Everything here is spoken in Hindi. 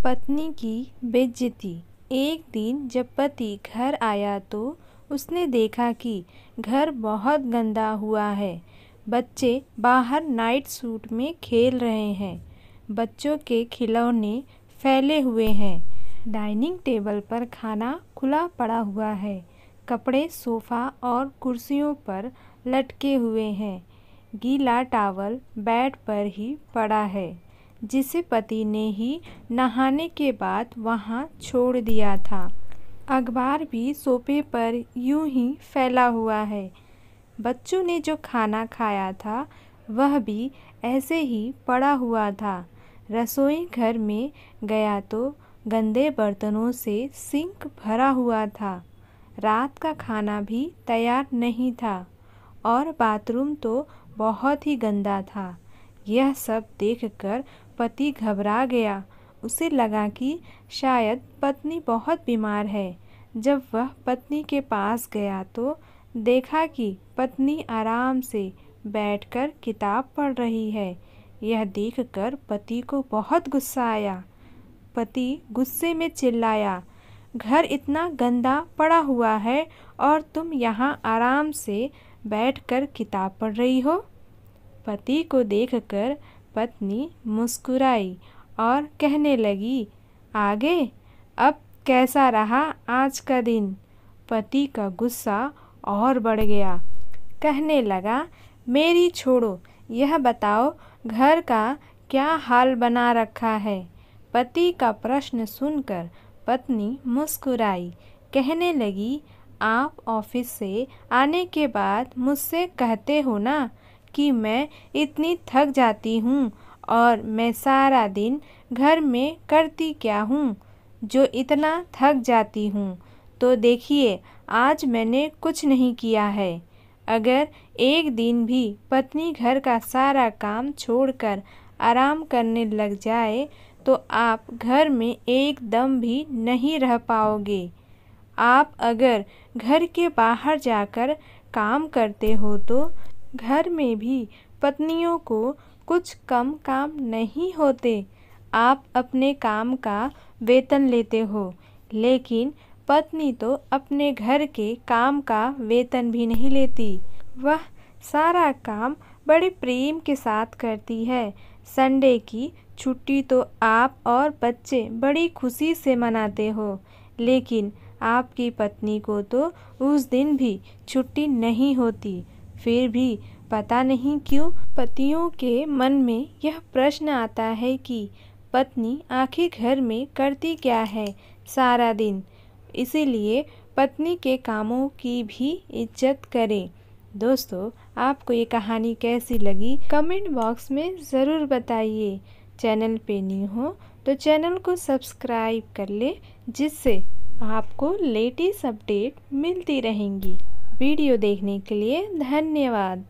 पत्नी की बेइज्जती। एक दिन जब पति घर आया तो उसने देखा कि घर बहुत गंदा हुआ है। बच्चे बाहर नाइट सूट में खेल रहे हैं। बच्चों के खिलौने फैले हुए हैं। डाइनिंग टेबल पर खाना खुला पड़ा हुआ है। कपड़े सोफ़ा और कुर्सियों पर लटके हुए हैं। गीला टॉवल बेड पर ही पड़ा है, जिसे पति ने ही नहाने के बाद वहाँ छोड़ दिया था। अखबार भी सोफे पर यूं ही फैला हुआ है। बच्चों ने जो खाना खाया था वह भी ऐसे ही पड़ा हुआ था। रसोई घर में गया तो गंदे बर्तनों से सिंक भरा हुआ था। रात का खाना भी तैयार नहीं था और बाथरूम तो बहुत ही गंदा था। यह सब देखकर पति घबरा गया। उसे लगा कि शायद पत्नी बहुत बीमार है। जब वह पत्नी के पास गया तो देखा कि पत्नी आराम से बैठकर किताब पढ़ रही है। यह देखकर पति को बहुत गुस्सा आया। पति गुस्से में चिल्लाया, घर इतना गंदा पड़ा हुआ है और तुम यहाँ आराम से बैठकर किताब पढ़ रही हो। पति को देखकर पत्नी मुस्कुराई और कहने लगी, आगे अब कैसा रहा आज का दिन। पति का गुस्सा और बढ़ गया। कहने लगा, मेरी छोड़ो, यह बताओ घर का क्या हाल बना रखा है। पति का प्रश्न सुनकर पत्नी मुस्कुराई। कहने लगी, आप ऑफिस से आने के बाद मुझसे कहते हो ना कि मैं इतनी थक जाती हूँ और मैं सारा दिन घर में करती क्या हूँ जो इतना थक जाती हूँ। तो देखिए, आज मैंने कुछ नहीं किया है। अगर एक दिन भी पत्नी घर का सारा काम छोड़कर आराम करने लग जाए तो आप घर में एकदम भी नहीं रह पाओगे। आप अगर घर के बाहर जाकर काम करते हो तो घर में भी पत्नियों को कुछ कम काम नहीं होते। आप अपने काम का वेतन लेते हो, लेकिन पत्नी तो अपने घर के काम का वेतन भी नहीं लेती। वह सारा काम बड़े प्रेम के साथ करती है। संडे की छुट्टी तो आप और बच्चे बड़ी खुशी से मनाते हो, लेकिन आपकी पत्नी को तो उस दिन भी छुट्टी नहीं होती। फिर भी पता नहीं क्यों पतियों के मन में यह प्रश्न आता है कि पत्नी आखिर घर में करती क्या है सारा दिन। इसीलिए पत्नी के कामों की भी इज्जत करें। दोस्तों, आपको ये कहानी कैसी लगी कमेंट बॉक्स में ज़रूर बताइए। चैनल पे न्यू हो तो चैनल को सब्सक्राइब कर ले, जिससे आपको लेटेस्ट अपडेट मिलती रहेंगी। वीडियो देखने के लिए धन्यवाद।